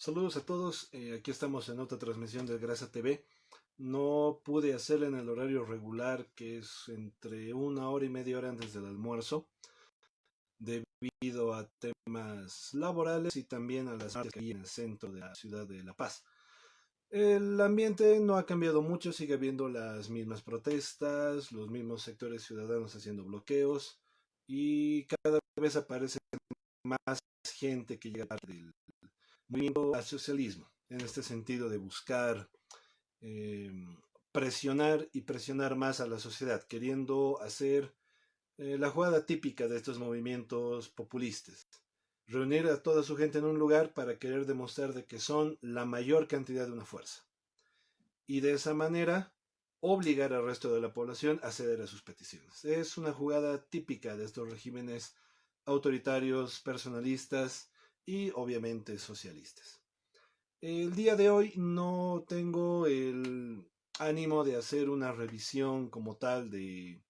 Saludos a todos, aquí estamos en otra transmisión de Grasa TV. No pude hacerla en el horario regular, que es entre una hora y media hora antes del almuerzo, debido a temas laborales y también a las marchas que hay en el centro de la ciudad de La Paz. El ambiente no ha cambiado mucho, sigue habiendo las mismas protestas, los mismos sectores ciudadanos haciendo bloqueos y cada vez aparece más gente que llega del movimiento al socialismo, en este sentido de buscar eh, presionar y presionar más a la sociedad, queriendo hacer la jugada típica de estos movimientos populistas. Reunir a toda su gente en un lugar para querer demostrar de que son la mayor cantidad de una fuerza. Y de esa manera obligar al resto de la población a ceder a sus peticiones. Es una jugada típica de estos regímenes autoritarios, personalistas y obviamente socialistas. El día de hoy no tengo el ánimo de hacer una revisión como tal de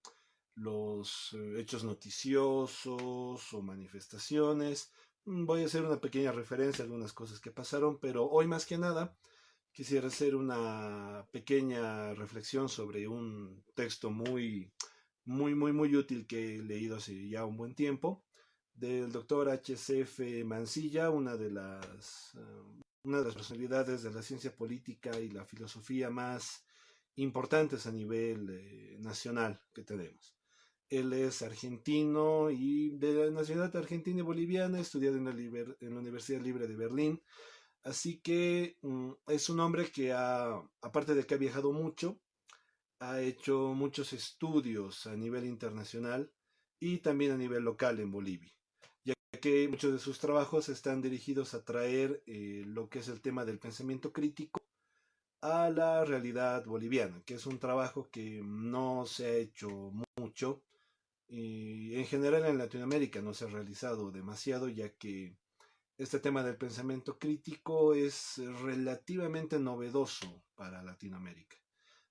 los hechos noticiosos o manifestaciones. Voy a hacer una pequeña referencia a algunas cosas que pasaron, pero hoy más que nada quisiera hacer una pequeña reflexión sobre un texto muy útil que he leído hace ya un buen tiempo, del doctor H.C.F. Mansilla, una de las personalidades de la ciencia política y la filosofía más importantes a nivel nacional que tenemos. Él es argentino y de la nacionalidad argentina y boliviana, estudiado en la Universidad Libre de Berlín. Así que es un hombre que aparte de que ha viajado mucho, ha hecho muchos estudios a nivel internacional y también a nivel local en Bolivia, ya que muchos de sus trabajos están dirigidos a traer lo que es el tema del pensamiento crítico a la realidad boliviana, que es un trabajo que no se ha hecho mucho y en general en Latinoamérica no se ha realizado demasiado, ya que este tema del pensamiento crítico es relativamente novedoso para Latinoamérica.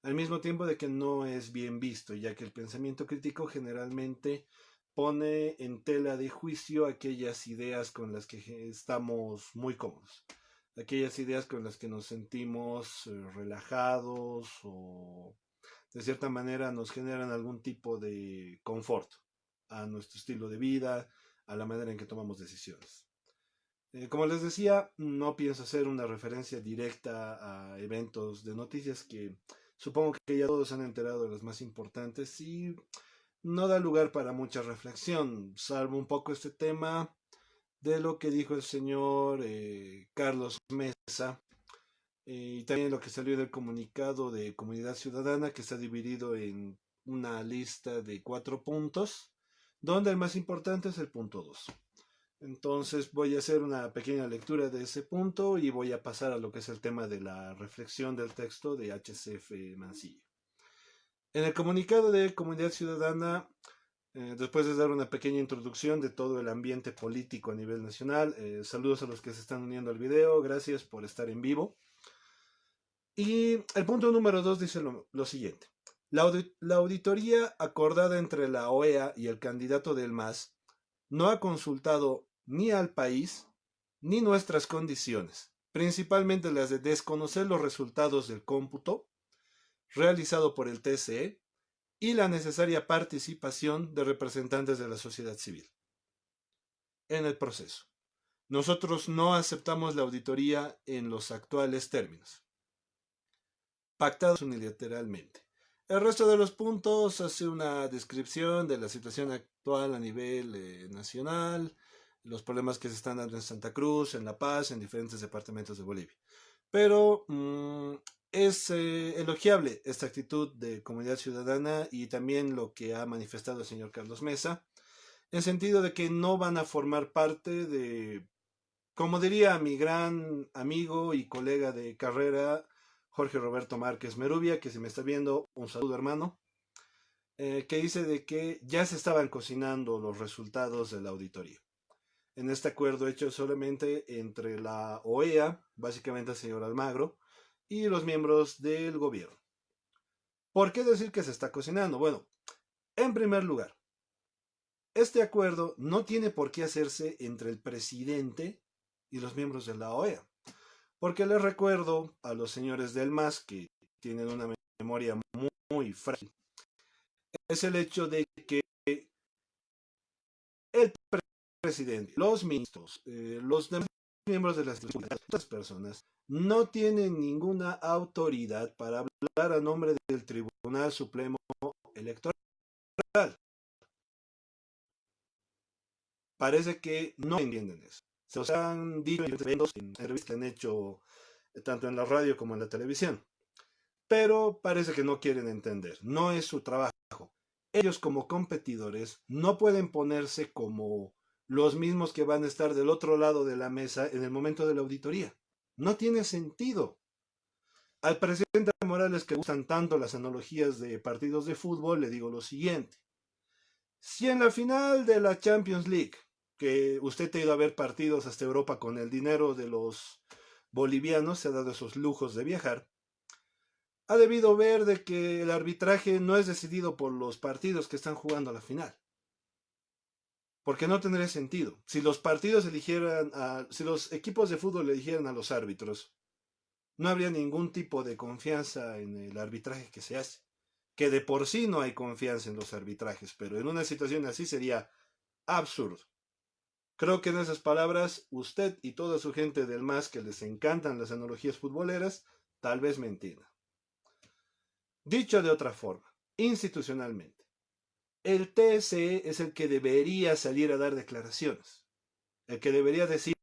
Al mismo tiempo de que no es bien visto, ya que el pensamiento crítico generalmente pone en tela de juicio aquellas ideas con las que estamos muy cómodos, aquellas ideas con las que nos sentimos relajados o de cierta manera nos generan algún tipo de confort a nuestro estilo de vida, a la manera en que tomamos decisiones. Como les decía, no pienso hacer una referencia directa a eventos de noticias que supongo que ya todos han enterado de los más importantes y no da lugar para mucha reflexión, salvo un poco este tema de lo que dijo el señor Carlos Mesa y también lo que salió del comunicado de Comunidad Ciudadana, que está dividido en una lista de 4 puntos, donde el más importante es el punto 2. Entonces voy a hacer una pequeña lectura de ese punto y voy a pasar a lo que es el tema de la reflexión del texto de HCF Mancilla. En el comunicado de Comunidad Ciudadana, después de dar una pequeña introducción de todo el ambiente político a nivel nacional, saludos a los que se están uniendo al video, gracias por estar en vivo. Y el punto número 2 dice lo siguiente. La auditoría acordada entre la OEA y el candidato del MAS no ha consultado ni al país ni nuestras condiciones, principalmente las de desconocer los resultados del cómputo realizado por el TCE y la necesaria participación de representantes de la sociedad civil en el proceso. Nosotros no aceptamos la auditoría en los actuales términos, pactados unilateralmente. El resto de los puntos hace una descripción de la situación actual a nivel nacional, los problemas que se están dando en Santa Cruz, en La Paz, en diferentes departamentos de Bolivia. Pero es elogiable esta actitud de Comunidad Ciudadana y también lo que ha manifestado el señor Carlos Mesa, en sentido de que no van a formar parte de, como diría mi gran amigo y colega de carrera, Jorge Roberto Márquez Merubia, que si me está viendo, un saludo hermano, que dice de que ya se estaban cocinando los resultados de la auditoría. En este acuerdo hecho solamente entre la OEA, básicamente el señor Almagro, y los miembros del gobierno. ¿Por qué decir que se está cocinando? Bueno, en primer lugar, este acuerdo no tiene por qué hacerse entre el presidente y los miembros de la OEA. Porque les recuerdo a los señores del MAS que tienen una memoria muy frágil, es el hecho de que el presidente, los ministros, los demás miembros de las instituciones, personas, no tienen ninguna autoridad para hablar a nombre del Tribunal Supremo Electoral. Parece que no entienden eso. Se los han dicho en entrevistas que han hecho tanto en la radio como en la televisión. Pero parece que no quieren entender. No es su trabajo. Ellos como competidores no pueden ponerse como los mismos que van a estar del otro lado de la mesa en el momento de la auditoría. No tiene sentido. Al presidente Morales, que gustan tanto las analogías de partidos de fútbol, le digo lo siguiente. Si en la final de la Champions League, que usted ha ido a ver partidos hasta Europa con el dinero de los bolivianos, se ha dado esos lujos de viajar, ha debido ver de que el arbitraje no es decidido por los partidos que están jugando a la final. Porque no tendría sentido. Si los partidos si los equipos de fútbol eligieran a los árbitros, no habría ningún tipo de confianza en el arbitraje que se hace. Que de por sí no hay confianza en los arbitrajes, pero en una situación así sería absurdo. Creo que en esas palabras, usted y toda su gente del MAS que les encantan las analogías futboleras, tal vez me entienda. Dicho de otra forma, institucionalmente, el TSE es el que debería salir a dar declaraciones, el que debería decir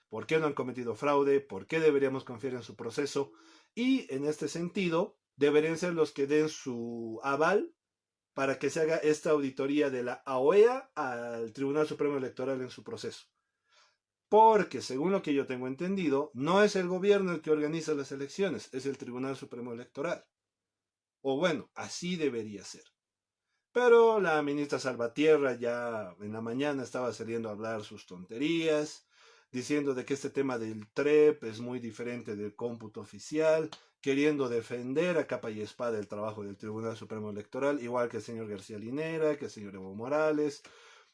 por qué no han cometido fraude, por qué deberíamos confiar en su proceso, y en este sentido deberían ser los que den su aval para que se haga esta auditoría de la OEA al Tribunal Supremo Electoral en su proceso. Porque, según lo que yo tengo entendido, no es el gobierno el que organiza las elecciones, es el Tribunal Supremo Electoral. O bueno, así debería ser. Pero la ministra Salvatierra ya en la mañana estaba saliendo a hablar sus tonterías, diciendo de que este tema del TREP es muy diferente del cómputo oficial, queriendo defender a capa y espada el trabajo del Tribunal Supremo Electoral, igual que el señor García Linera, que el señor Evo Morales,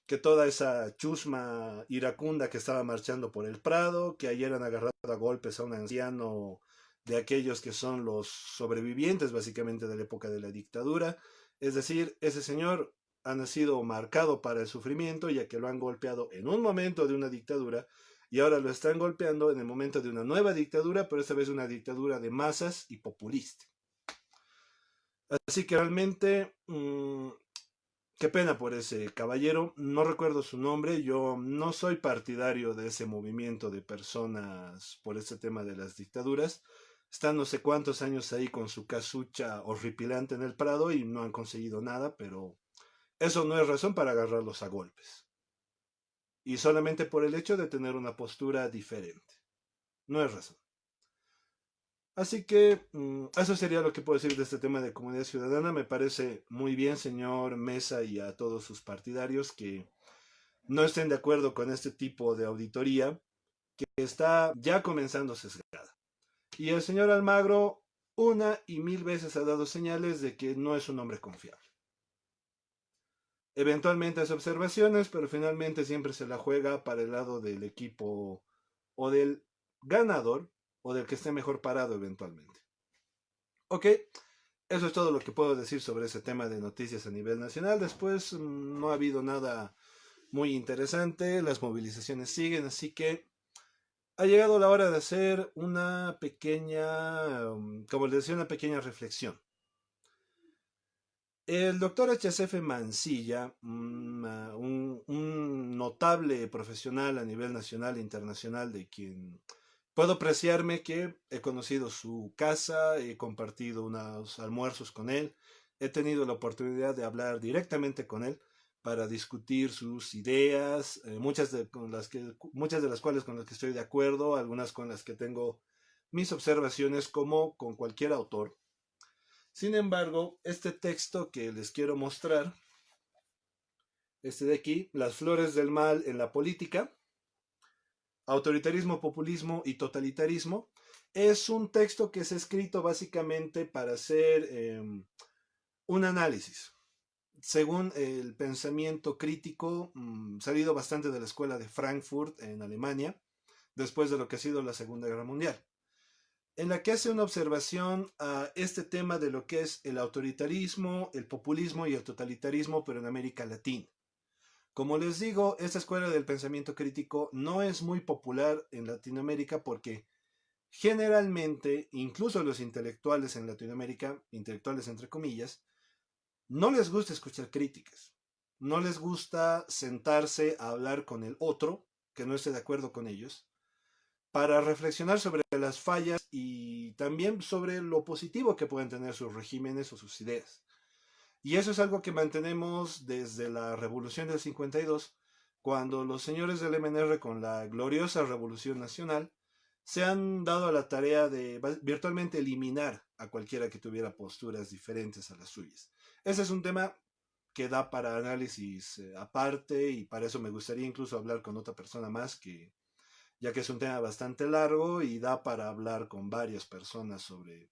que toda esa chusma iracunda que estaba marchando por el Prado, que ayer han agarrado a golpes a un anciano de aquellos que son los sobrevivientes básicamente de la época de la dictadura. Es decir, ese señor ha nacido marcado para el sufrimiento, ya que lo han golpeado en un momento de una dictadura y ahora lo están golpeando en el momento de una nueva dictadura, pero esta vez una dictadura de masas y populista. Así que realmente, qué pena por ese caballero, no recuerdo su nombre, yo no soy partidario de ese movimiento de personas por este tema de las dictaduras. Están no sé cuántos años ahí con su casucha horripilante en el Prado y no han conseguido nada, pero eso no es razón para agarrarlos a golpes. Y solamente por el hecho de tener una postura diferente. No es razón. Así que eso sería lo que puedo decir de este tema de comunidad ciudadana. Me parece muy bien, señor Mesa, y a todos sus partidarios que no estén de acuerdo con este tipo de auditoría que está ya comenzando sesgada. Y el señor Almagro una y mil veces ha dado señales de que no es un hombre confiable. Eventualmente hace observaciones, pero finalmente siempre se la juega para el lado del equipo o del ganador o del que esté mejor parado eventualmente. Ok, eso es todo lo que puedo decir sobre ese tema de noticias a nivel nacional. Después no ha habido nada muy interesante, las movilizaciones siguen, así que ha llegado la hora de hacer una pequeña, como les decía, una pequeña reflexión. El doctor H.C.F. Mancilla, un notable profesional a nivel nacional e internacional de quien puedo apreciarme que he conocido su casa, he compartido unos almuerzos con él, he tenido la oportunidad de hablar directamente con él para discutir sus ideas, muchas de las cuales con las que estoy de acuerdo, algunas con las que tengo mis observaciones como con cualquier autor. Sin embargo, este texto que les quiero mostrar, este de aquí, Las flores del mal en la política, autoritarismo, populismo y totalitarismo, es un texto que es escrito básicamente para hacer un análisis, según el pensamiento crítico salido bastante de la escuela de Frankfurt en Alemania, después de lo que ha sido la Segunda Guerra Mundial. en la que hace una observación a este tema de lo que es el autoritarismo, el populismo y el totalitarismo, pero en América Latina. Como les digo, esta escuela del pensamiento crítico no es muy popular en Latinoamérica porque generalmente, incluso los intelectuales en Latinoamérica, intelectuales entre comillas, no les gusta escuchar críticas. No les gusta sentarse a hablar con el otro, que no esté de acuerdo con ellos, para reflexionar sobre las fallas y también sobre lo positivo que pueden tener sus regímenes o sus ideas. Y eso es algo que mantenemos desde la Revolución del 52, cuando los señores del MNR con la gloriosa Revolución Nacional se han dado a la tarea de virtualmente eliminar a cualquiera que tuviera posturas diferentes a las suyas. Ese es un tema que da para análisis aparte, y para eso me gustaría incluso hablar con otra persona más, que ya que es un tema bastante largo y da para hablar con varias personas sobre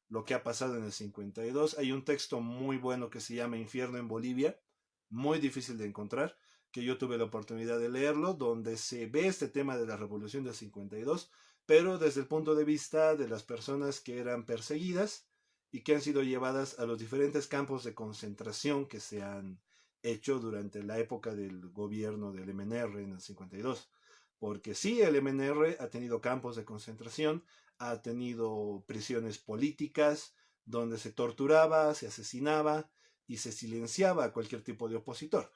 lo que ha pasado en el 52. Hay un texto muy bueno que se llama Infierno en Bolivia, muy difícil de encontrar, que yo tuve la oportunidad de leerlo, donde se ve este tema de la revolución del 52, pero desde el punto de vista de las personas que eran perseguidas y que han sido llevadas a los diferentes campos de concentración que se han hecho durante la época del gobierno del MNR en el 52. Porque sí, el MNR ha tenido campos de concentración, ha tenido prisiones políticas donde se torturaba, se asesinaba y se silenciaba a cualquier tipo de opositor.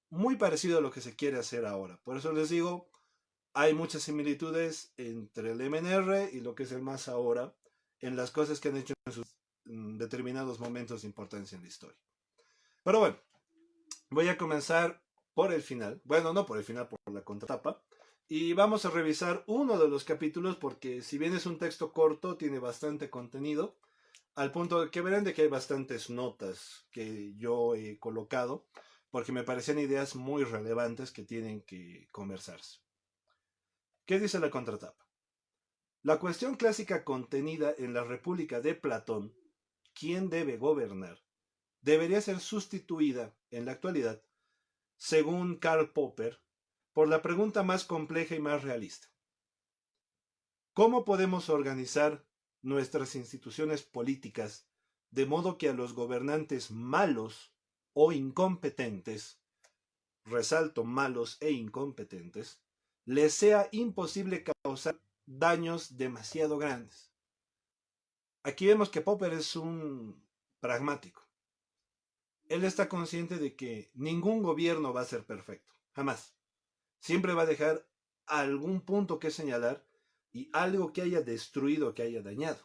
Muy parecido a lo que se quiere hacer ahora. Por eso les digo, hay muchas similitudes entre el MNR y lo que es el MAS ahora en las cosas que han hecho en sus determinados momentos de importancia en la historia. Pero bueno, voy a comenzar por el final. Bueno, no por el final, por la contratapa. Y vamos a revisar uno de los capítulos porque si bien es un texto corto, tiene bastante contenido, al punto de que verán de que hay bastantes notas que yo he colocado porque me parecen ideas muy relevantes que tienen que conversarse. ¿Qué dice la contratapa? La cuestión clásica contenida en la República de Platón, ¿quién debe gobernar?, debería ser sustituida en la actualidad, según Karl Popper, por la pregunta más compleja y más realista. ¿Cómo podemos organizar nuestras instituciones políticas de modo que a los gobernantes malos o incompetentes, resalto malos e incompetentes, les sea imposible causar daños demasiado grandes? Aquí vemos que Popper es un pragmático. Él está consciente de que ningún gobierno va a ser perfecto, jamás. Siempre va a dejar algún punto que señalar y algo que haya destruido, que haya dañado,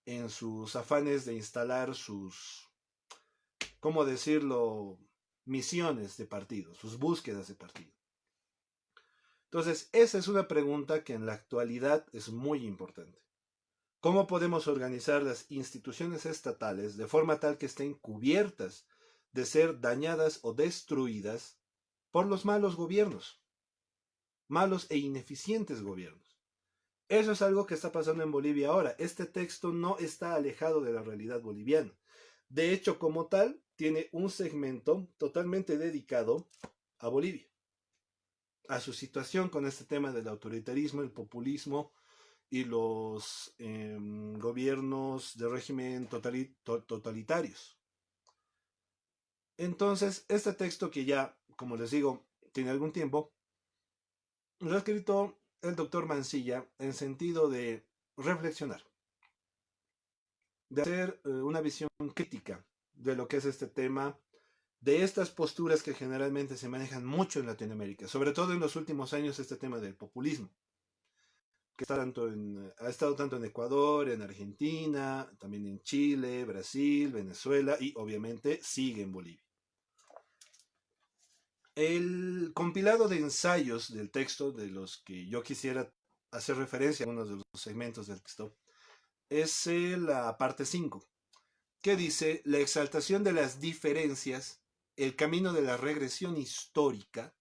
en sus afanes de instalar sus, ¿cómo decirlo?, misiones de partido, sus búsquedas de partido. Entonces, esa es una pregunta que en la actualidad es muy importante. ¿Cómo podemos organizar las instituciones estatales de forma tal que estén cubiertas de ser dañadas o destruidas por los malos gobiernos, malos e ineficientes gobiernos? Eso es algo que está pasando en Bolivia ahora. Este texto no está alejado de la realidad boliviana. De hecho, como tal, tiene un segmento totalmente dedicado a Bolivia, a su situación con este tema del autoritarismo, el populismo y los gobiernos de régimen totalitarios. Entonces, este texto que ya, como les digo, tiene algún tiempo, lo ha escrito el doctor Mansilla en sentido de reflexionar, de hacer una visión crítica de lo que es este tema, de estas posturas que generalmente se manejan mucho en Latinoamérica, sobre todo en los últimos años, este tema del populismo, que está ha estado tanto en Ecuador, en Argentina, también en Chile, Brasil, Venezuela y obviamente sigue en Bolivia. El compilado de ensayos del texto, de los que yo quisiera hacer referencia a algunos de los segmentos del texto, es la parte 5, que dice: la exaltación de las diferencias, el camino de la regresión histórica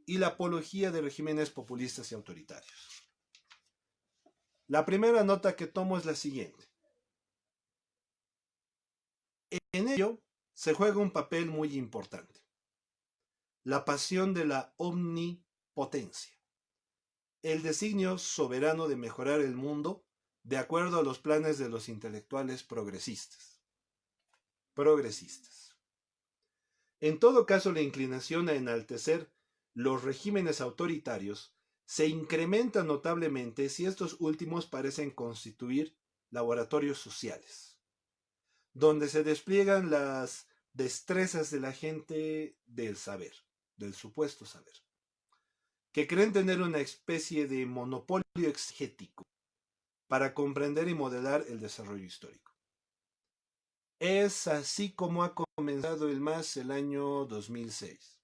y la apología de regímenes populistas y autoritarios. La primera nota que tomo es la siguiente. En ello se juega un papel muy importante: la pasión de la omnipotencia, el designio soberano de mejorar el mundo de acuerdo a los planes de los intelectuales progresistas. Progresistas. En todo caso, la inclinación a enaltecer los regímenes autoritarios se incrementa notablemente si estos últimos parecen constituir laboratorios sociales, donde se despliegan las destrezas de la gente del saber, del supuesto saber, que creen tener una especie de monopolio exegético para comprender y modelar el desarrollo histórico. Es así como ha comenzado el MAS el año 2006,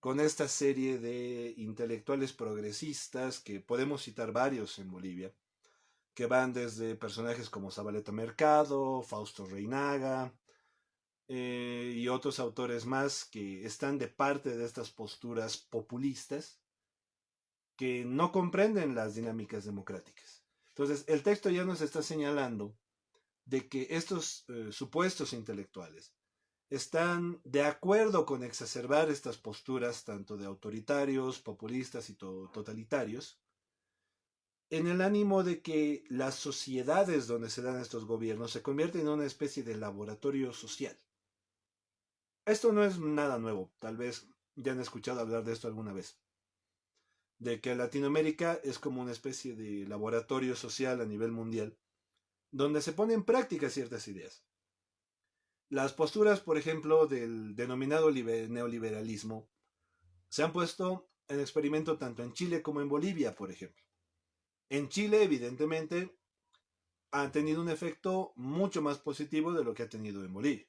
con esta serie de intelectuales progresistas, que podemos citar varios en Bolivia, que van desde personajes como Zabaleta Mercado, Fausto Reinaga, y otros autores más que están de parte de estas posturas populistas que no comprenden las dinámicas democráticas. Entonces, el texto ya nos está señalando de que estos supuestos intelectuales están de acuerdo con exacerbar estas posturas tanto de autoritarios, populistas y totalitarios, en el ánimo de que las sociedades donde se dan estos gobiernos se convierten en una especie de laboratorio social. Esto no es nada nuevo, tal vez ya han escuchado hablar de esto alguna vez, de que Latinoamérica es como una especie de laboratorio social a nivel mundial, donde se ponen en práctica ciertas ideas. Las posturas, por ejemplo, del denominado neoliberalismo, se han puesto en experimento tanto en Chile como en Bolivia, por ejemplo. En Chile, evidentemente, han tenido un efecto mucho más positivo de lo que ha tenido en Bolivia.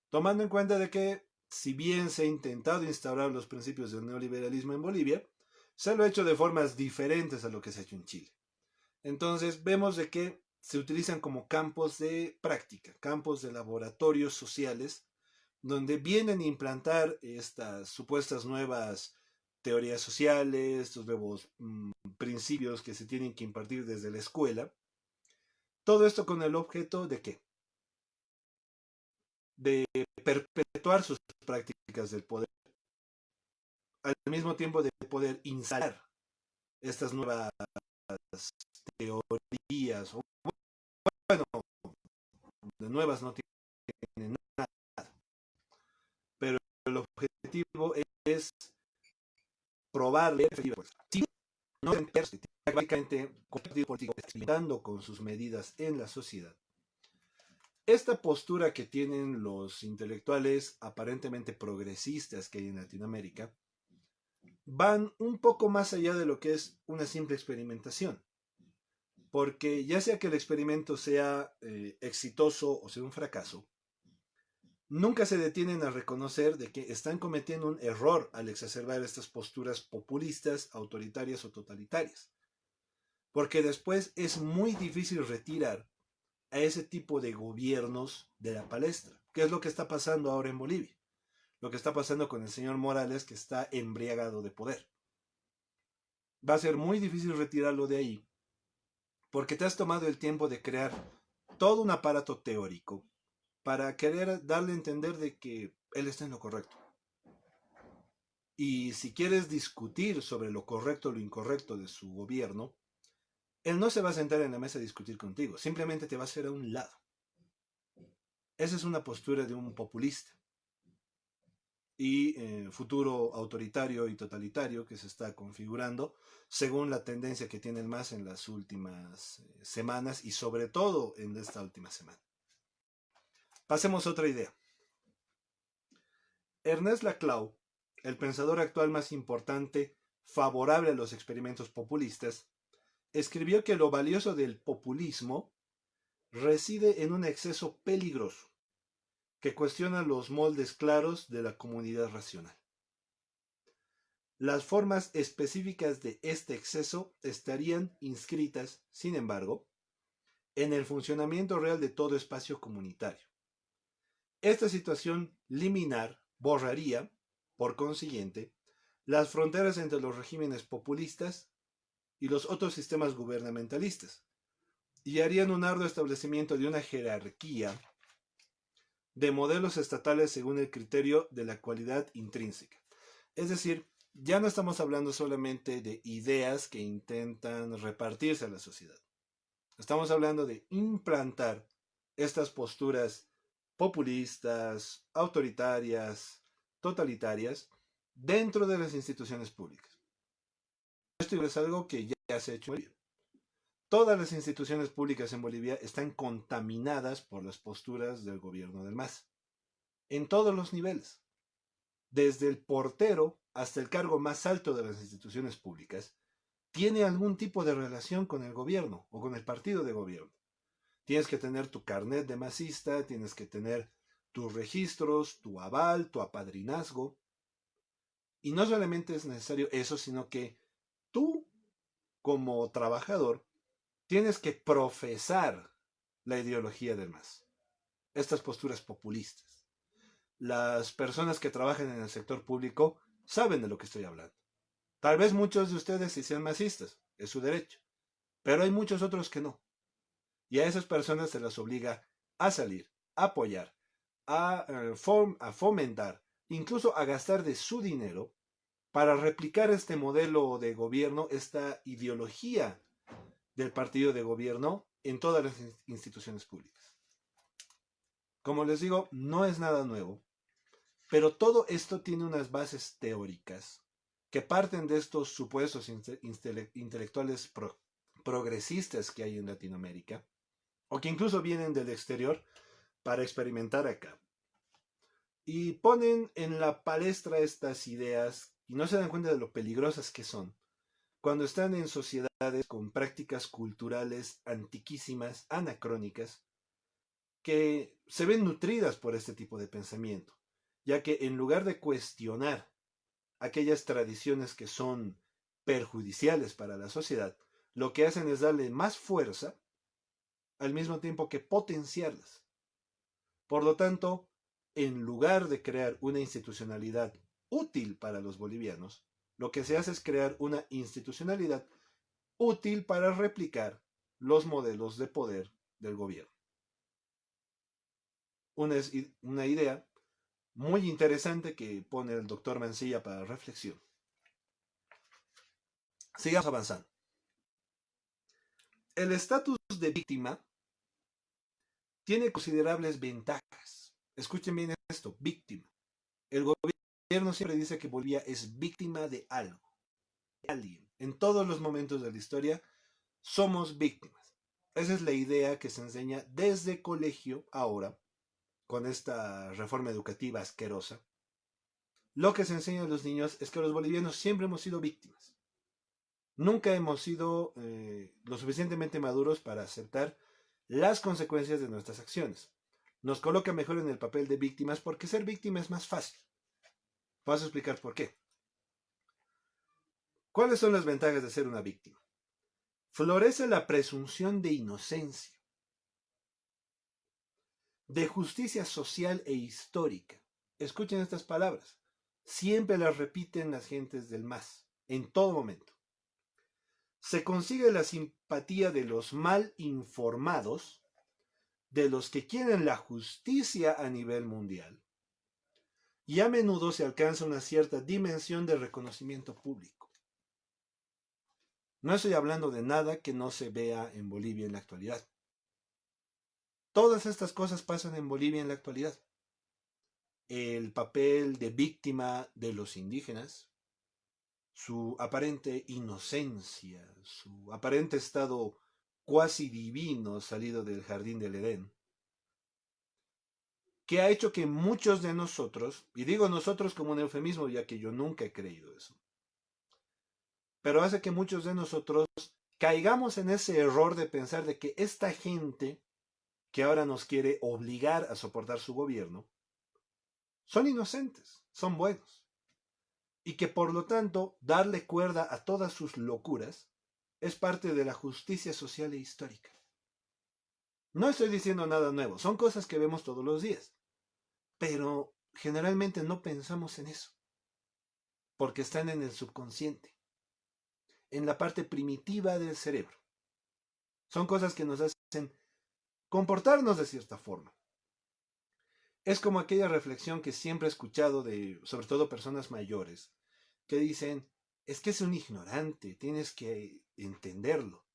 Tomando en cuenta de que, si bien se ha intentado instaurar los principios del neoliberalismo en Bolivia, se lo ha hecho de formas diferentes a lo que se ha hecho en Chile. Entonces vemos de que se utilizan como campos de práctica, campos de laboratorios sociales, donde vienen a implantar estas supuestas nuevas teorías sociales, estos nuevos principios que se tienen que impartir desde la escuela. Todo esto con el objeto de ¿qué? De perpetuar sus prácticas del poder, al mismo tiempo de poder instalar estas nuevas teorías, o bueno, de nuevas no tienen nada, pero el objetivo es probarle efectivamente, si no prácticamente político experimentando con sus medidas en la sociedad. Esta postura que tienen los intelectuales aparentemente progresistas que hay en Latinoamérica van un poco más allá de lo que es una simple experimentación. Porque ya sea que el experimento sea exitoso o sea un fracaso, nunca se detienen a reconocer de que están cometiendo un error al exacerbar estas posturas populistas, autoritarias o totalitarias. Porque después es muy difícil retirar a ese tipo de gobiernos de la palestra. ¿Qué es lo que está pasando ahora en Bolivia? Lo que está pasando con el señor Morales, que está embriagado de poder. Va a ser muy difícil retirarlo de ahí, porque te has tomado el tiempo de crear todo un aparato teórico para querer darle a entender de que él está en lo correcto. Y si quieres discutir sobre lo correcto o lo incorrecto de su gobierno, él no se va a sentar en la mesa a discutir contigo, simplemente te va a hacer a un lado. Esa es una postura de un populista y futuro autoritario y totalitario que se está configurando según la tendencia que tiene el MAS en las últimas semanas y sobre todo en esta última semana. Pasemos a otra idea. Ernest Laclau, el pensador actual más importante favorable a los experimentos populistas, escribió que lo valioso del populismo reside en un exceso peligroso que cuestiona los moldes claros de la comunidad racional. Las formas específicas de este exceso estarían inscritas, sin embargo, en el funcionamiento real de todo espacio comunitario. Esta situación liminar borraría, por consiguiente, las fronteras entre los regímenes populistas y los otros sistemas gubernamentalistas, y harían un arduo establecimiento de una jerarquía de modelos estatales según el criterio de la cualidad intrínseca. Es decir, ya no estamos hablando solamente de ideas que intentan repartirse a la sociedad. Estamos hablando de implantar estas posturas populistas, autoritarias, totalitarias, dentro de las instituciones públicas. Esto es algo que ya se ha hecho en Bolivia. Todas las instituciones públicas en Bolivia están contaminadas por las posturas del gobierno del MAS, en todos los niveles. Desde el portero hasta el cargo más alto de las instituciones públicas, tiene algún tipo de relación con el gobierno o con el partido de gobierno. Tienes que tener tu carnet de masista, tienes que tener tus registros, tu aval, tu apadrinazgo. Y no solamente es necesario eso, sino que tú, como trabajador, tienes que profesar la ideología del MAS. Estas posturas populistas. Las personas que trabajan en el sector público saben de lo que estoy hablando. Tal vez muchos de ustedes sí sean masistas, es su derecho, pero hay muchos otros que no. Y a esas personas se las obliga a salir, a apoyar, a fomentar, incluso a gastar de su dinero para replicar este modelo de gobierno, esta ideología del partido de gobierno en todas las instituciones públicas. Como les digo, no es nada nuevo, pero todo esto tiene unas bases teóricas que parten de estos supuestos intelectuales progresistas que hay en Latinoamérica, o que incluso vienen del exterior para experimentar acá. Y ponen en la palestra estas ideas y no se dan cuenta de lo peligrosas que son cuando están en sociedades con prácticas culturales antiquísimas, anacrónicas, que se ven nutridas por este tipo de pensamiento, ya que en lugar de cuestionar aquellas tradiciones que son perjudiciales para la sociedad, lo que hacen es darle más fuerza al mismo tiempo que potenciarlas. Por lo tanto, en lugar de crear una institucionalidad útil para los bolivianos, lo que se hace es crear una institucionalidad útil para replicar los modelos de poder del gobierno. Una idea muy interesante que pone el doctor Mancilla para reflexión. Sigamos avanzando. El estatus de víctima tiene considerables ventajas. Escuchen bien esto, víctima. El gobierno siempre dice que Bolivia es víctima de algo, de alguien. En todos los momentos de la historia somos víctimas. Esa es la idea que se enseña desde colegio ahora, con esta reforma educativa asquerosa. Lo que se enseña a los niños es que los bolivianos siempre hemos sido víctimas. Nunca hemos sido lo suficientemente maduros para aceptar las consecuencias de nuestras acciones. Nos coloca mejor en el papel de víctimas porque ser víctima es más fácil. Paso a explicar por qué. ¿Cuáles son las ventajas de ser una víctima? Florece la presunción de inocencia, de justicia social e histórica. Escuchen estas palabras. Siempre las repiten las gentes del MAS, en todo momento. Se consigue la simpatía de los mal informados, de los que quieren la justicia a nivel mundial, y a menudo se alcanza una cierta dimensión de reconocimiento público. No estoy hablando de nada que no se vea en Bolivia en la actualidad. Todas estas cosas pasan en Bolivia en la actualidad. El papel de víctima de los indígenas, su aparente inocencia, su aparente estado cuasi divino salido del jardín del Edén, que ha hecho que muchos de nosotros, y digo nosotros como un eufemismo ya que yo nunca he creído eso, pero hace que muchos de nosotros caigamos en ese error de pensar de que esta gente que ahora nos quiere obligar a soportar su gobierno, son inocentes, son buenos. Y que por lo tanto darle cuerda a todas sus locuras es parte de la justicia social e histórica. No estoy diciendo nada nuevo, son cosas que vemos todos los días. Pero generalmente no pensamos en eso, porque están en el subconsciente, en la parte primitiva del cerebro. Son cosas que nos hacen comportarnos de cierta forma. Es como aquella reflexión que siempre he escuchado de, sobre todo personas mayores, que dicen, es que es un ignorante, tienes que entenderlo.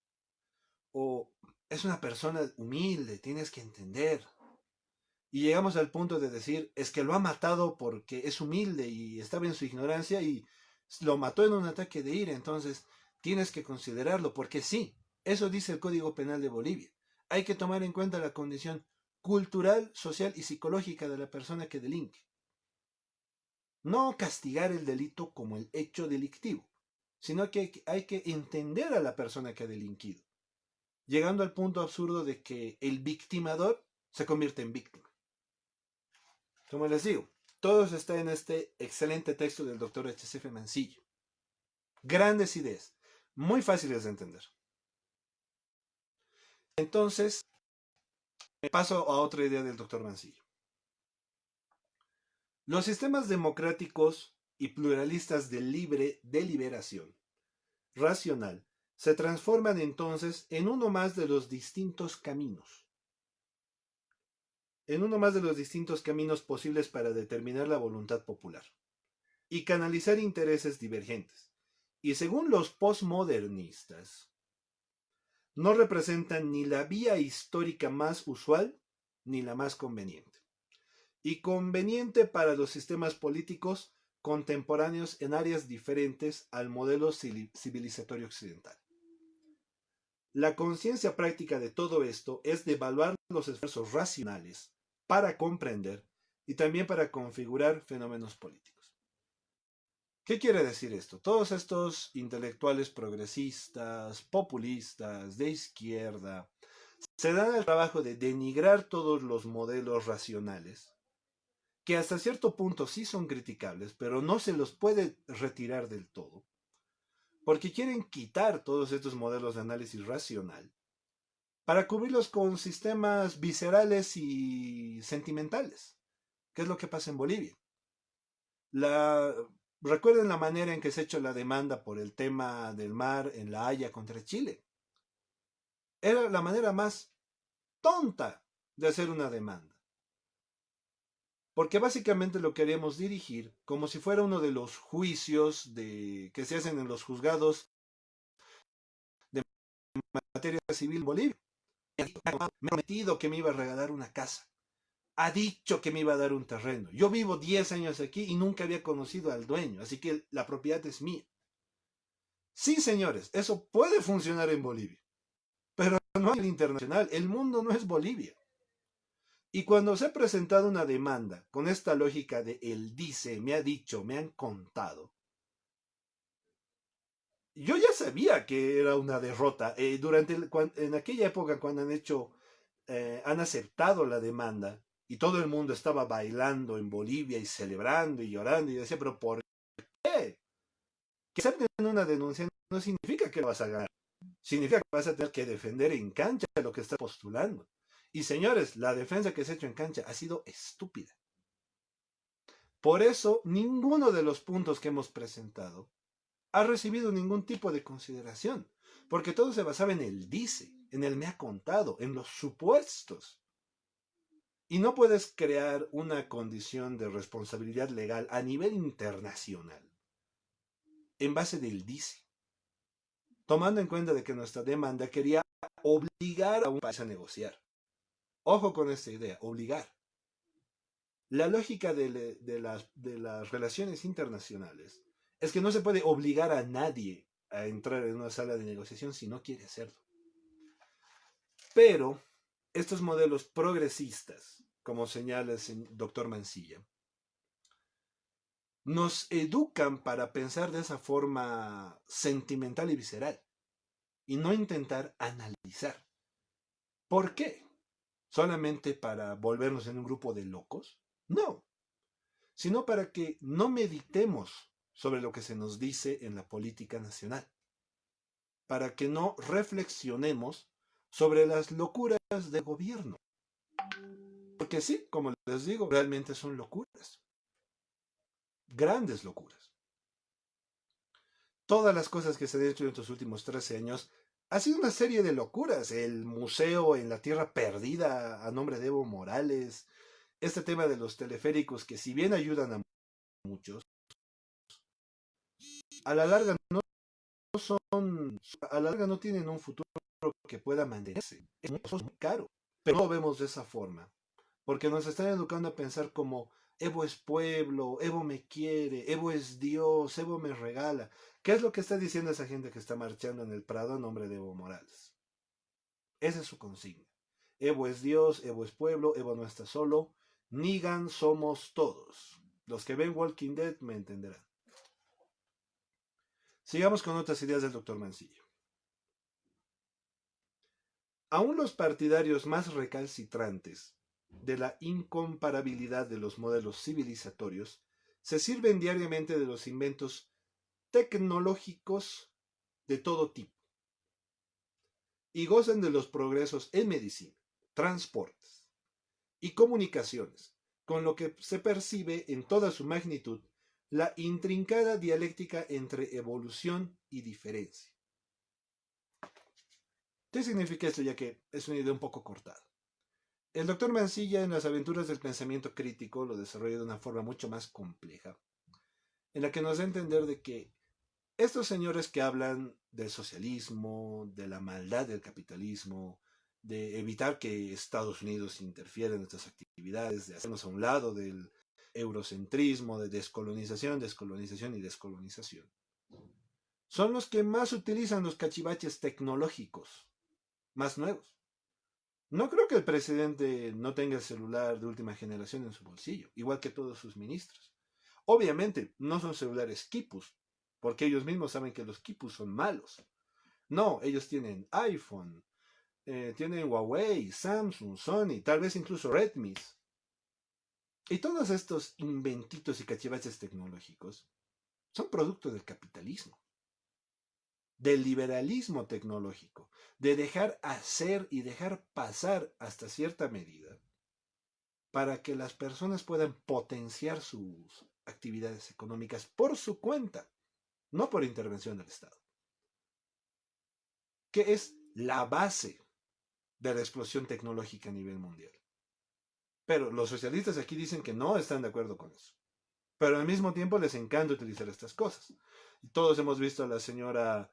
O es una persona humilde, tienes que entender. Y llegamos al punto de decir, es que lo ha matado porque es humilde y estaba en su ignorancia y lo mató en un ataque de ira. Entonces, tienes que considerarlo, porque sí, eso dice el Código Penal de Bolivia. Hay que tomar en cuenta la condición cultural, social y psicológica de la persona que delinque. No castigar el delito como el hecho delictivo, sino que hay que entender a la persona que ha delinquido, llegando al punto absurdo de que el victimador se convierte en víctima. Como les digo, todo está en este excelente texto del doctor H.C.F. Mancilla. Grandes ideas, muy fáciles de entender. Entonces, me paso a otra idea del doctor Mancilla. Los sistemas democráticos y pluralistas de libre deliberación racional se transforman entonces en uno más de los distintos caminos. En uno más de los distintos caminos posibles para determinar la voluntad popular y canalizar intereses divergentes. Y según los postmodernistas, no representan ni la vía histórica más usual ni la más conveniente. Y conveniente para los sistemas políticos contemporáneos en áreas diferentes al modelo civilizatorio occidental. La conciencia práctica de todo esto es de evaluar los esfuerzos racionales para comprender y también para configurar fenómenos políticos. ¿Qué quiere decir esto? Todos estos intelectuales progresistas, populistas, de izquierda, se dan el trabajo de denigrar todos los modelos racionales, que hasta cierto punto sí son criticables, pero no se los puede retirar del todo, porque quieren quitar todos estos modelos de análisis racional para cubrirlos con sistemas viscerales y sentimentales, que es lo que pasa en Bolivia. Recuerden la manera en que se ha hecho la demanda por el tema del mar en La Haya contra Chile. Era la manera más tonta de hacer una demanda. Porque básicamente lo queríamos dirigir como si fuera uno de los juicios que se hacen en los juzgados de materia civil en Bolivia. Me ha prometido que me iba a regalar una casa. Ha dicho que me iba a dar un terreno. Yo vivo 10 años aquí y nunca había conocido al dueño, así que la propiedad es mía. Sí, señores, eso puede funcionar en Bolivia, pero no a nivel internacional. El mundo no es Bolivia. Y cuando se ha presentado una demanda con esta lógica de él dice, me ha dicho, me han contado, yo ya sabía que era una derrota. En aquella época cuando han aceptado la demanda y todo el mundo estaba bailando en Bolivia y celebrando y llorando y decía, pero ¿por qué? Que acepten una denuncia no significa que lo vas a ganar. Significa que vas a tener que defender en cancha lo que estás postulando. Y señores, la defensa que se ha hecho en cancha ha sido estúpida. Por eso, ninguno de los puntos que hemos presentado ha recibido ningún tipo de consideración, porque todo se basaba en el dice, en el me ha contado, en los supuestos. Y no puedes crear una condición de responsabilidad legal a nivel internacional en base del dice, tomando en cuenta de que nuestra demanda quería obligar a un país a negociar. Ojo con esta idea, obligar. La lógica de las relaciones internacionales es que no se puede obligar a nadie a entrar en una sala de negociación si no quiere hacerlo. Pero estos modelos progresistas, como señala el doctor Mancilla, nos educan para pensar de esa forma sentimental y visceral y no intentar analizar. ¿Por qué? ¿Solamente para volvernos en un grupo de locos? No, sino para que no meditemos sobre lo que se nos dice en la política nacional, para que no reflexionemos sobre las locuras del gobierno. Porque sí, como les digo, realmente son locuras, grandes locuras. Todas las cosas que se han hecho en estos últimos 13 años ha sido una serie de locuras. El museo en la tierra perdida a nombre de Evo Morales, este tema de los teleféricos que si bien ayudan a muchos, a la larga no son, a la larga no tienen un futuro que pueda mantenerse. Es muy caro. Pero no lo vemos de esa forma. Porque nos están educando a pensar como Evo es pueblo, Evo me quiere, Evo es Dios, Evo me regala. ¿Qué es lo que está diciendo esa gente que está marchando en el Prado en nombre de Evo Morales? Esa es su consigna. Evo es Dios, Evo es pueblo, Evo no está solo. Nigan somos todos. Los que ven Walking Dead me entenderán. Sigamos con otras ideas del doctor Mancilla. Aún los partidarios más recalcitrantes de la incomparabilidad de los modelos civilizatorios se sirven diariamente de los inventos tecnológicos de todo tipo y gozan de los progresos en medicina, transportes y comunicaciones, con lo que se percibe en toda su magnitud la intrincada dialéctica entre evolución y diferencia. ¿Qué significa esto? Ya que es una idea un poco cortada. El doctor Mancilla en las aventuras del pensamiento crítico lo desarrolla de una forma mucho más compleja, en la que nos da a entender de que estos señores que hablan del socialismo, de la maldad del capitalismo, de evitar que Estados Unidos interfiera en nuestras actividades, de hacernos a un lado del eurocentrismo, de descolonización, descolonización y descolonización, son los que más utilizan los cachivaches tecnológicos más nuevos. No creo que el presidente no tenga el celular de última generación en su bolsillo, igual que todos sus ministros. Obviamente, no son celulares quipus, porque ellos mismos saben que los quipus son malos. No, ellos tienen iPhone, tienen Huawei, Samsung, Sony, tal vez incluso Redmi. Y todos estos inventitos y cachivaches tecnológicos son producto del capitalismo, del liberalismo tecnológico, de dejar hacer y dejar pasar hasta cierta medida para que las personas puedan potenciar sus actividades económicas por su cuenta, no por intervención del Estado, que es la base de la explosión tecnológica a nivel mundial. Pero los socialistas aquí dicen que no están de acuerdo con eso. Pero al mismo tiempo les encanta utilizar estas cosas. Y todos hemos visto a la señora,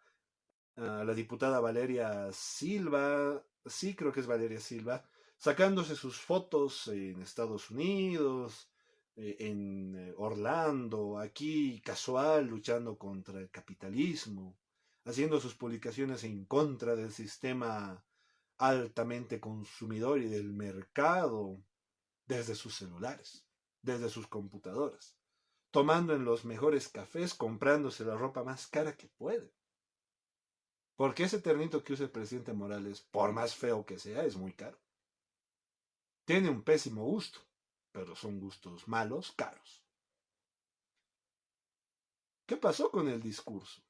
a la diputada Valeria Silva, sí creo que es Valeria Silva, sacándose sus fotos en Estados Unidos, en Orlando, aquí casual, luchando contra el capitalismo, haciendo sus publicaciones en contra del sistema altamente consumidor y del mercado desde sus celulares, desde sus computadoras, tomando en los mejores cafés, comprándose la ropa más cara que puede. Porque ese ternito que usa el presidente Morales, por más feo que sea, es muy caro. Tiene un pésimo gusto, pero son gustos malos, caros. ¿Qué pasó con el discurso?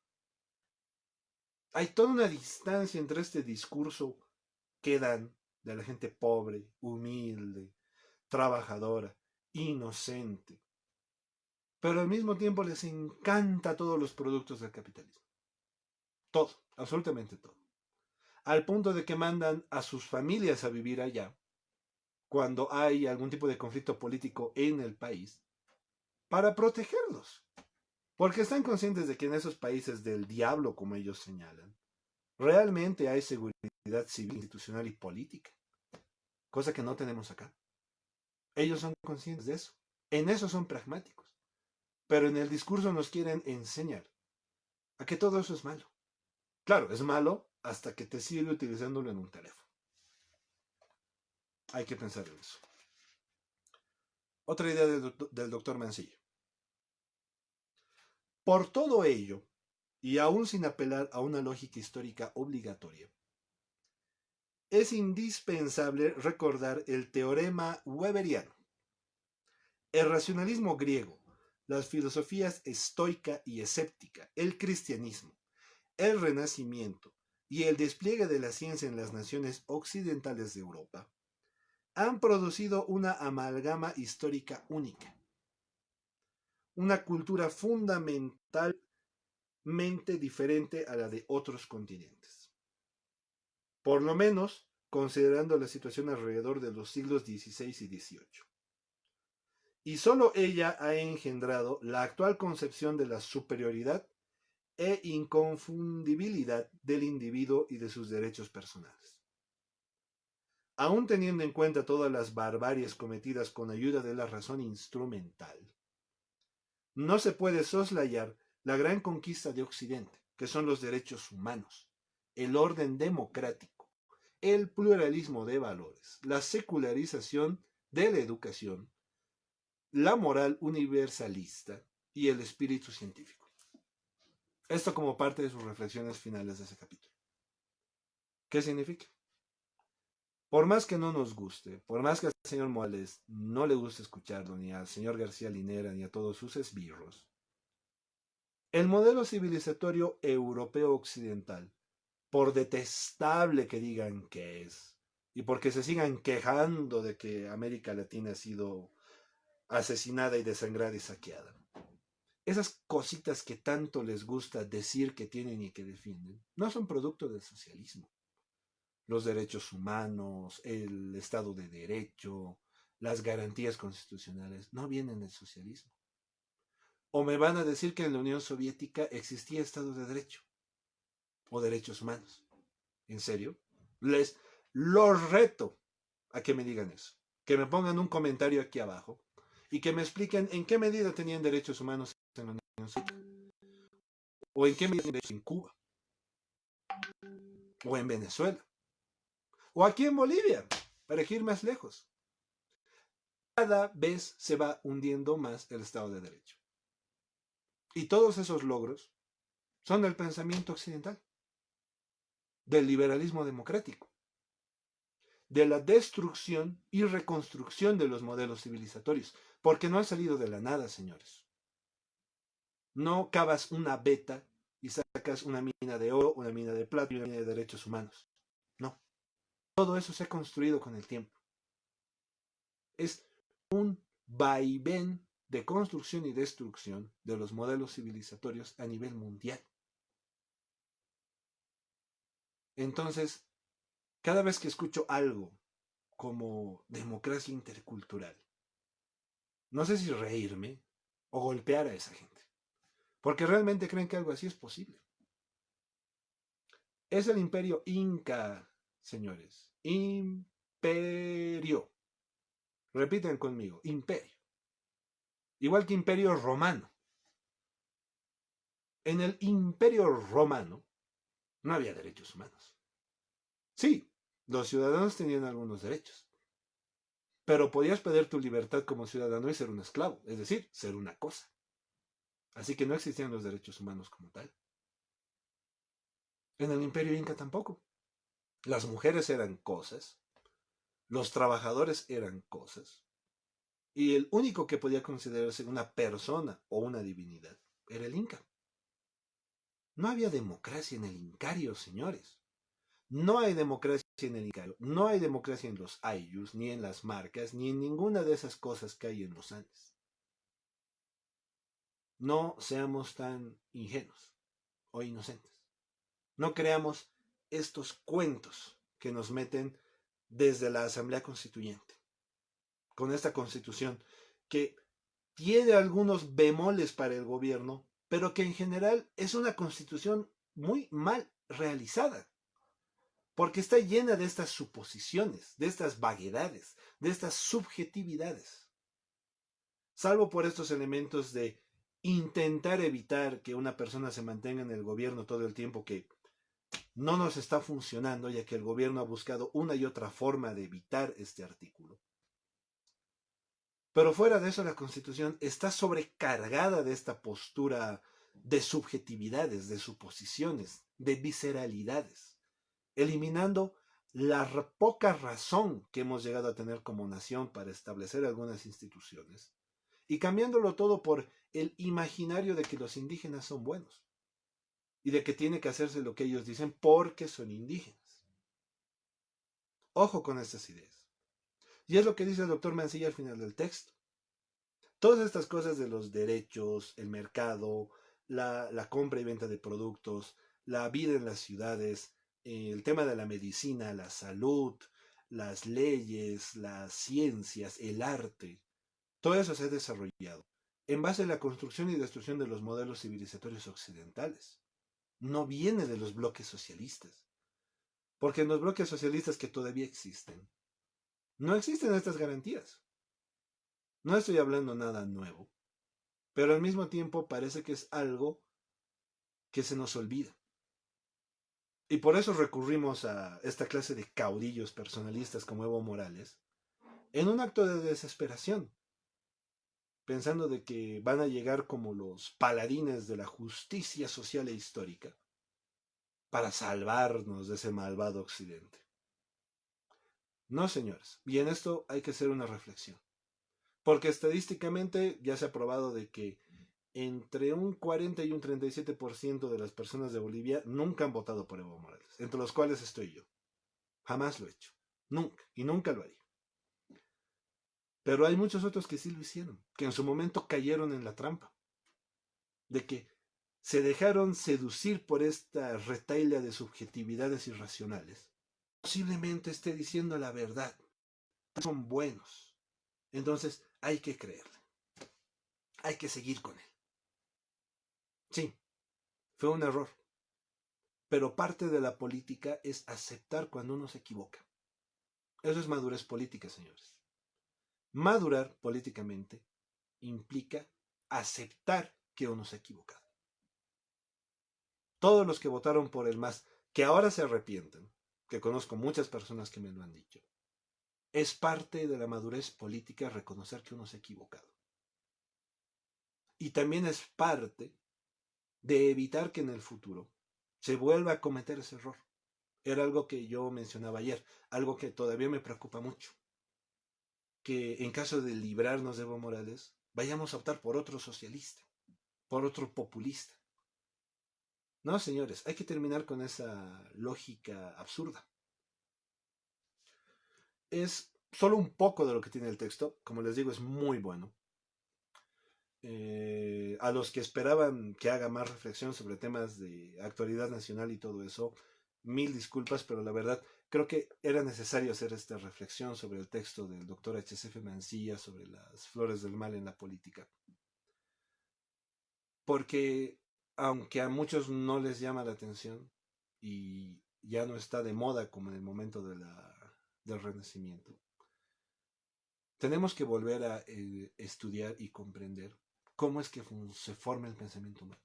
Hay toda una distancia entre este discurso que dan de la gente pobre, humilde, trabajadora, inocente, pero al mismo tiempo les encanta todos los productos del capitalismo. Todo, absolutamente todo. Al punto de que mandan a sus familias a vivir allá cuando hay algún tipo de conflicto político en el país para protegerlos. Porque están conscientes de que en esos países del diablo, como ellos señalan, realmente hay seguridad civil, institucional y política. Cosa que no tenemos acá. Ellos son conscientes de eso. En eso son pragmáticos. Pero en el discurso nos quieren enseñar a que todo eso es malo. Claro, es malo hasta que te sirve utilizándolo en un teléfono. Hay que pensar en eso. Otra idea del doctor Mancilla. Por todo ello, y aún sin apelar a una lógica histórica obligatoria, es indispensable recordar el teorema weberiano. El racionalismo griego, las filosofías estoica y escéptica, el cristianismo, el renacimiento y el despliegue de la ciencia en las naciones occidentales de Europa han producido una amalgama histórica única, una cultura fundamentalmente diferente a la de otros continentes, por lo menos considerando la situación alrededor de los siglos XVI y XVIII. Y solo ella ha engendrado la actual concepción de la superioridad e inconfundibilidad del individuo y de sus derechos personales. Aún teniendo en cuenta todas las barbaries cometidas con ayuda de la razón instrumental, no se puede soslayar la gran conquista de Occidente, que son los derechos humanos, el orden democrático, el pluralismo de valores, la secularización de la educación, la moral universalista y el espíritu científico. Esto como parte de sus reflexiones finales de ese capítulo. ¿Qué significa? Por más que no nos guste, por más que al señor Morales no le guste escucharlo, ni al señor García Linera, ni a todos sus esbirros, el modelo civilizatorio europeo occidental, por detestable que digan que es, y porque se sigan quejando de que América Latina ha sido asesinada y desangrada y saqueada, esas cositas que tanto les gusta decir que tienen y que defienden, no son producto del socialismo. Los derechos humanos, el Estado de Derecho, las garantías constitucionales, no vienen del socialismo. O me van a decir que en la Unión Soviética existía Estado de Derecho o derechos humanos. ¿En serio? Les los reto a que me digan eso. Que me pongan un comentario aquí abajo y que me expliquen en qué medida tenían derechos humanos en la Unión Soviética. O en qué medida en Cuba. O en Venezuela. O aquí en Bolivia, para ir más lejos. Cada vez se va hundiendo más el Estado de Derecho. Y todos esos logros son del pensamiento occidental, del liberalismo democrático, de la destrucción y reconstrucción de los modelos civilizatorios, porque no han salido de la nada, señores. No cavas una veta y sacas una mina de oro, una mina de plata y una mina de derechos humanos. No. Todo eso se ha construido con el tiempo. Es un vaivén de construcción y destrucción de los modelos civilizatorios a nivel mundial. Entonces, cada vez que escucho algo como democracia intercultural, no sé si reírme o golpear a esa gente, porque realmente creen que algo así es posible. Es el imperio inca, señores. Imperio. Repiten conmigo, imperio. Igual que imperio romano. En el imperio romano no había derechos humanos. Sí, los ciudadanos tenían algunos derechos, pero podías pedir tu libertad como ciudadano y ser un esclavo, es decir, ser una cosa. Así que no existían los derechos humanos como tal. En el imperio inca tampoco. Las mujeres eran cosas, los trabajadores eran cosas, y el único que podía considerarse una persona o una divinidad era el inca. No había democracia en el Incario, señores. No hay democracia en el Incario, no hay democracia en los ayllus, ni en las marcas, ni en ninguna de esas cosas que hay en los Andes. No seamos tan ingenuos o inocentes. No creamos estos cuentos que nos meten desde la Asamblea Constituyente, con esta constitución que tiene algunos bemoles para el gobierno, pero que en general es una constitución muy mal realizada, porque está llena de estas suposiciones, de estas vaguedades, de estas subjetividades. Salvo por estos elementos de intentar evitar que una persona se mantenga en el gobierno todo el tiempo, que no nos está funcionando, ya que el gobierno ha buscado una y otra forma de evitar este artículo. Pero fuera de eso, la Constitución está sobrecargada de esta postura de subjetividades, de suposiciones, de visceralidades, eliminando la poca razón que hemos llegado a tener como nación para establecer algunas instituciones y cambiándolo todo por el imaginario de que los indígenas son buenos y de que tiene que hacerse lo que ellos dicen porque son indígenas. Ojo con estas ideas. Y es lo que dice el doctor Mancilla al final del texto. Todas estas cosas de los derechos, el mercado, la compra y venta de productos, la vida en las ciudades, el tema de la medicina, la salud, las leyes, las ciencias, el arte, todo eso se ha desarrollado en base a la construcción y destrucción de los modelos civilizatorios occidentales. no viene de los bloques socialistas. Porque en los bloques socialistas que todavía existen, no existen estas garantías. No estoy hablando nada nuevo, pero al mismo tiempo parece que es algo que se nos olvida. Y por eso recurrimos a esta clase de caudillos personalistas como Evo Morales, en un acto de desesperación, pensando de que van a llegar como los paladines de la justicia social e histórica para salvarnos de ese malvado occidente. No, señores, y en esto hay que hacer una reflexión, porque estadísticamente ya se ha probado de que entre un 40 y un 37% de las personas de Bolivia nunca han votado por Evo Morales, entre los cuales estoy yo. Jamás lo he hecho. Nunca. Y nunca lo haré. Pero hay muchos otros que sí lo hicieron, que en su momento cayeron en la trampa, de que se dejaron seducir por esta retahíla de subjetividades irracionales. Posiblemente esté diciendo la verdad. Son buenos. Entonces hay que creerle. Hay que seguir con él. Sí, fue un error. Pero parte de la política es aceptar cuando uno se equivoca. Eso es madurez política, señores. Madurar políticamente implica aceptar que uno se ha equivocado. Todos los que votaron por el MAS, que ahora se arrepienten, que conozco muchas personas que me lo han dicho, es parte de la madurez política reconocer que uno se ha equivocado. Y también es parte de evitar que en el futuro se vuelva a cometer ese error. Era algo que yo mencionaba ayer, algo que todavía me preocupa mucho. Que en caso de librarnos de Evo Morales, vayamos a optar por otro socialista, por otro populista. No, señores, hay que terminar con esa lógica absurda. Es solo un poco de lo que tiene el texto, como les digo, es muy bueno. A los que esperaban que haga más reflexión sobre temas de actualidad nacional y todo eso, mil disculpas, pero la verdad creo que era necesario hacer esta reflexión sobre el texto del doctor H.C.F. Mancilla sobre las flores del mal en la política. Porque aunque a muchos no les llama la atención y ya no está de moda como en el momento del Renacimiento, tenemos que volver a estudiar y comprender cómo es que se forma el pensamiento humano.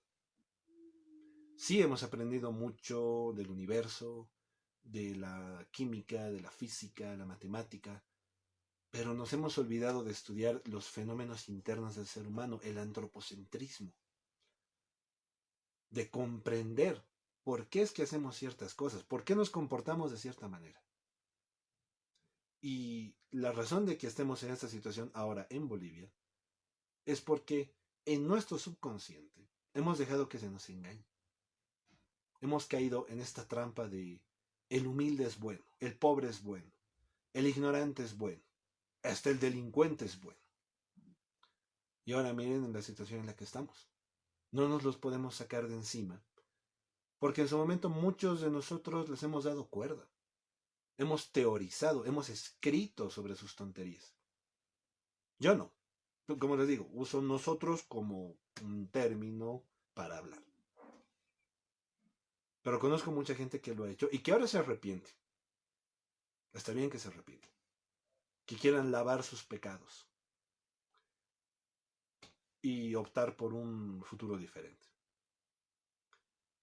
Sí hemos aprendido mucho del universo, de la química, de la física, la matemática, pero nos hemos olvidado de estudiar los fenómenos internos del ser humano, el antropocentrismo, de comprender por qué es que hacemos ciertas cosas, por qué nos comportamos de cierta manera. Y la razón de que estemos en esta situación ahora en Bolivia es porque en nuestro subconsciente hemos dejado que se nos engañe. Hemos caído en esta trampa de el humilde es bueno, el pobre es bueno, el ignorante es bueno, hasta el delincuente es bueno. Y ahora miren en la situación en la que estamos. No nos los podemos sacar de encima, porque en su momento muchos de nosotros les hemos dado cuerda. Hemos teorizado, hemos escrito sobre sus tonterías. Yo no. Como les digo, uso nosotros como un término para hablar. Pero conozco mucha gente que lo ha hecho y que ahora se arrepiente. Está bien que se arrepiente. Que quieran lavar sus pecados y optar por un futuro diferente.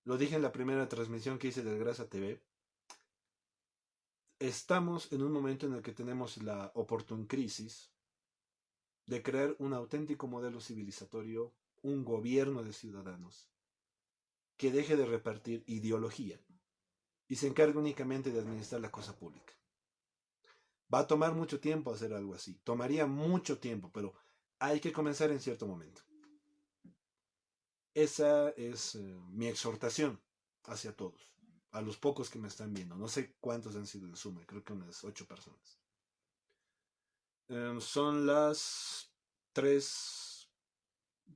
Lo dije en la primera transmisión que hice del Grasa TV. Estamos en un momento en el que tenemos la oportuna crisis de crear un auténtico modelo civilizatorio, un gobierno de ciudadanos que deje de repartir ideología y se encargue únicamente de administrar la cosa pública. Va a tomar mucho tiempo hacer algo así, tomaría mucho tiempo, pero hay que comenzar en cierto momento. Esa es mi exhortación hacia todos, a los pocos que me están viendo. No sé cuántos han sido en suma, creo que unas 8 personas. Son las 3,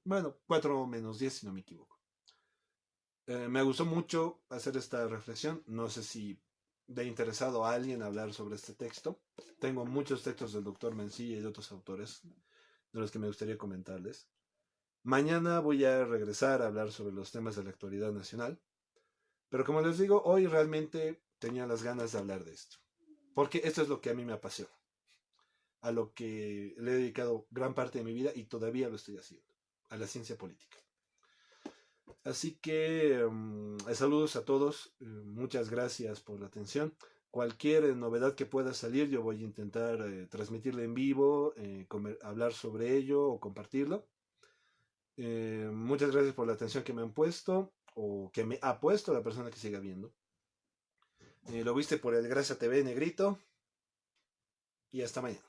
bueno, 4 menos 10 si no me equivoco. Me gustó mucho hacer esta reflexión. No sé si de interesado a alguien hablar sobre este texto. Tengo muchos textos del doctor Mancilla y de otros autores de los que me gustaría comentarles. Mañana voy a regresar a hablar sobre los temas de la actualidad nacional. Pero como les digo, hoy realmente tenía las ganas de hablar de esto, porque esto es lo que a mí me apasiona, a lo que le he dedicado gran parte de mi vida y todavía lo estoy haciendo, a la ciencia política. Así que saludos a todos, muchas gracias por la atención. Cualquier novedad que pueda salir, yo voy a intentar transmitirla en vivo, hablar sobre ello o compartirlo. Muchas gracias por la atención que me han puesto o que me ha puesto la persona que siga viendo. Lo viste por el Gracia TV Negrito y hasta mañana.